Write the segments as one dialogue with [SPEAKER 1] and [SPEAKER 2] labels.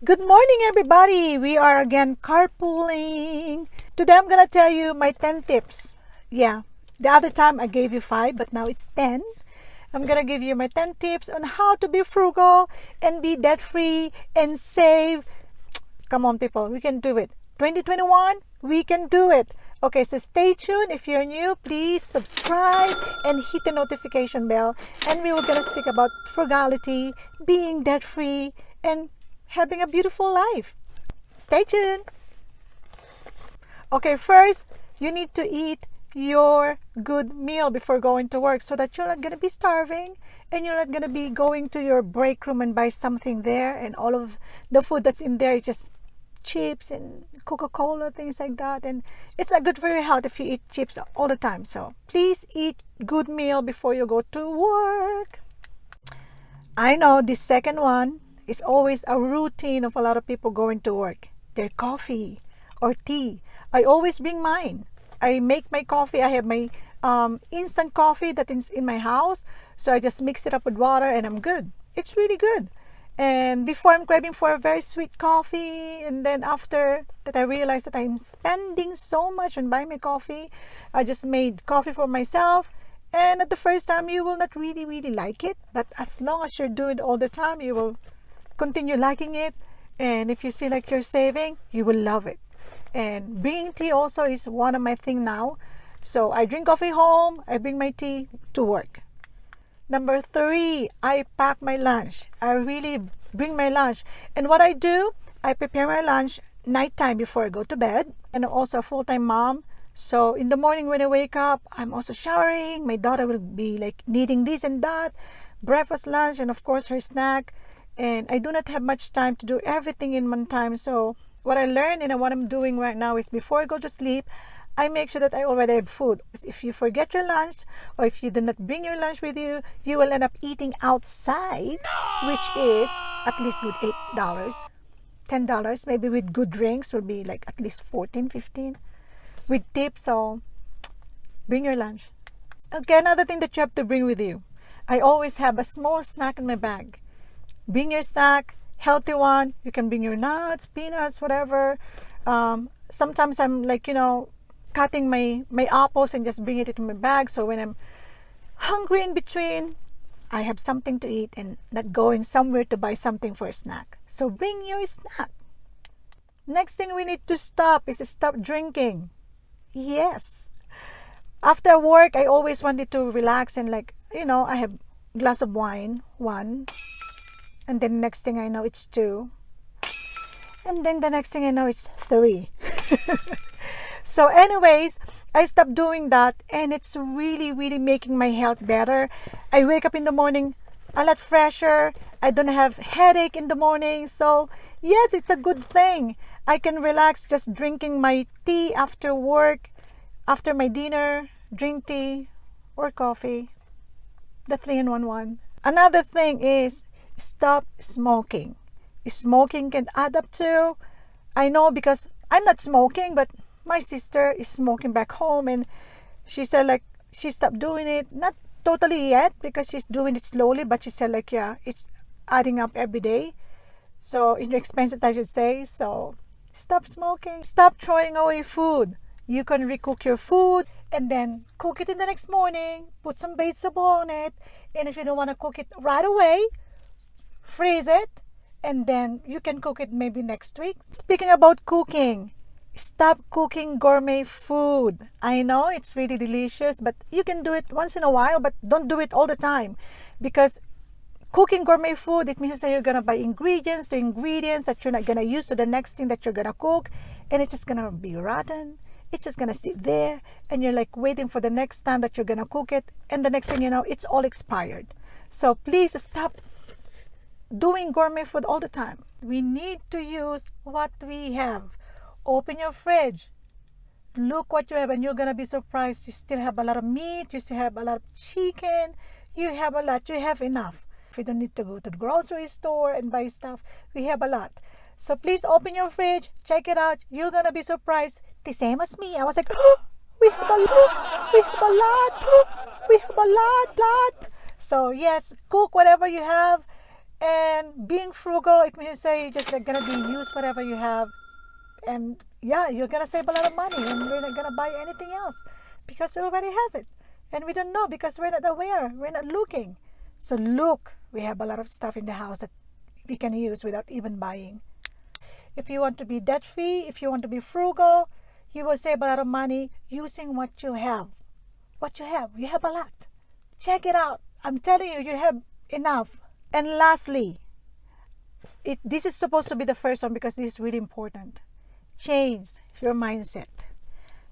[SPEAKER 1] Good morning, everybody. We are again carpooling. Today I'm gonna tell you my 10 tips. Yeah, the other time I gave you 5, but now it's 10. I'm gonna give you my 10 tips on how to be frugal and be debt free and save. Come on, people, we can do it. 2021, we can do it. Okay, so stay tuned. If you're new, please subscribe and hit the notification bell. And we were gonna speak about frugality, being debt free, and having a beautiful life. Stay tuned. Okay, first, you need to eat your good meal before going to work so that you're not going to be starving and you're not going to be going to your break room and buy something there and all of the food that's in there is just chips and Coca-Cola, things like that. And it's not good for your health if you eat chips all the time. So please eat good meal before you go to work. I know this second one is always a routine of a lot of people going to work. Their coffee or tea. I always bring mine. I make my coffee. I have my instant coffee that is in my house. So I just mix it up with water and I'm good. It's really good. And before I'm craving for a very sweet coffee, and then after that I realized that I'm spending so much on buying my coffee, I just made coffee for myself. And at the first time you will not really like it, but as long as you're doing it all the time, you will continue liking it. And if you see like you're saving, you will love it. And bringing tea also is one of my thing now. So I drink coffee home, I bring my tea to work. Number 3, I pack my lunch. I really bring my lunch. And what I do, I prepare my lunch nighttime before I go to bed. And I'm also a full-time mom. So in the morning when I wake up, I'm also showering. My daughter will be like needing this and that, breakfast, lunch, and of course her snack. And I do not have much time to do everything in one time. So what I learned and what I'm doing right now is before I go to sleep, I make sure that I already have food. If you forget your lunch or if you do not bring your lunch with you, you will end up eating outside, which is at least good $8, $10. Maybe with good drinks will be like at least 14, 15 with tips. So bring your lunch. Okay, another thing that you have to bring with you. I always have a small snack in my bag. Bring your snack, healthy one. You can bring your nuts, peanuts, whatever. Sometimes I'm like, cutting my apples and just bring it into my bag. So when I'm hungry in between, I have something to eat and not going somewhere to buy something for a snack. So bring your snack. Next thing we need to stop is to stop drinking. Yes. After work, I always wanted to relax and I have a glass of wine, 1. And then next thing I know, it's 2. And then the next thing I know, it's 3. So anyways, I stopped doing that. And it's really making my health better. I wake up in the morning a lot fresher. I don't have headache in the morning. So yes, it's a good thing. I can relax just drinking my tea after work. After my dinner, drink tea or coffee. The 3-in-1. Another thing is, stop smoking. Smoking can add up to, I know because I'm not smoking, but my sister is smoking back home and she said she stopped doing it, not totally yet because she's doing it slowly, but she said it's adding up every day. So in your expenses, I should say. So stop smoking. Stop throwing away food. You can recook your food and then cook it in the next morning, put some vegetable on it, and if you don't want to cook it right away, freeze it, and then you can cook it maybe next week. Speaking about cooking, stop cooking gourmet food. I know it's really delicious, but you can do it once in a while, but don't do it all the time. Because cooking gourmet food, it means that you're going to buy the ingredients that you're not going to use to the next thing that you're going to cook, and it's just going to be rotten. It's just going to sit there, and you're waiting for the next time that you're going to cook it, and the next thing you know, it's all expired. So please stop doing gourmet food all the time. We need to use what we have. Open your fridge, look what you have, and you're gonna be surprised. You still have a lot of meat, you still have a lot of chicken, you have a lot, you have enough. If you don't need to go to the grocery store and buy stuff, we have a lot. So please open your fridge, check it out. You're gonna be surprised. The same as me. I was like, oh, we have a lot, we have a lot, we have a lot. So yes, cook whatever you have. And being frugal, it means you say you're just gonna be use whatever you have, and yeah, you're gonna save a lot of money, and we're not gonna buy anything else because we already have it, and we don't know because we're not aware, we're not looking. So look, we have a lot of stuff in the house that we can use without even buying. If you want to be debt free, if you want to be frugal, you will save a lot of money using what you have. What you have a lot. Check it out. I'm telling you, you have enough. And lastly, this is supposed to be the first one because this is really important. Change your mindset.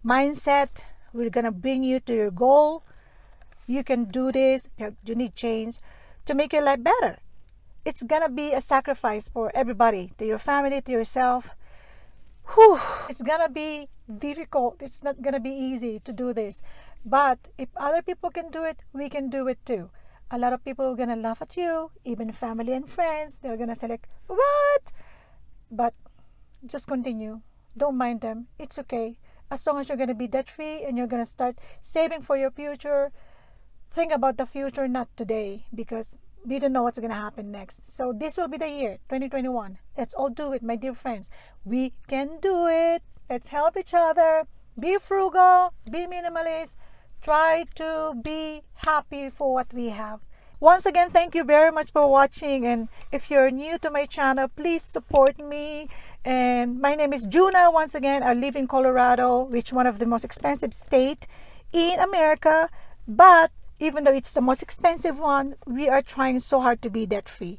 [SPEAKER 1] Mindset will gonna bring you to your goal. You can do this. You need change to make your life better. It's gonna be a sacrifice for everybody, to your family, to yourself. Whew, it's gonna be difficult. It's not gonna be easy to do this. But if other people can do it, we can do it too. A lot of people are gonna laugh at you, even family and friends. They're gonna say like, what? But just continue. Don't mind them. It's okay. As long as you're gonna be debt free and you're gonna start saving for your future, think about the future, not today, because we don't know what's going to happen next. So this will be the year 2021. Let's all do it, my dear friends. We can do it. Let's help each other. Be frugal, be minimalist. Try to be happy for what we have. Once again, thank you very much for watching, and if you're new to my channel, please support me. And my name is Juna. Once again, I live in Colorado, which is one of the most expensive state in America, but even though it's the most expensive one, we are trying so hard to be debt free.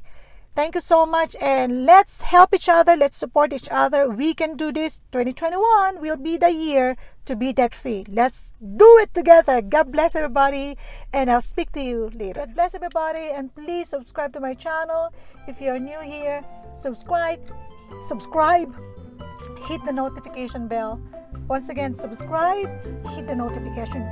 [SPEAKER 1] Thank you so much, and let's help each other. Let's support each other. We can do this. 2021 will be the year to be debt free. Let's do it together. God bless everybody, and I'll speak to you later. God bless everybody, and please subscribe to my channel. If you're new here, subscribe, hit the notification bell. Once again, subscribe, hit the notification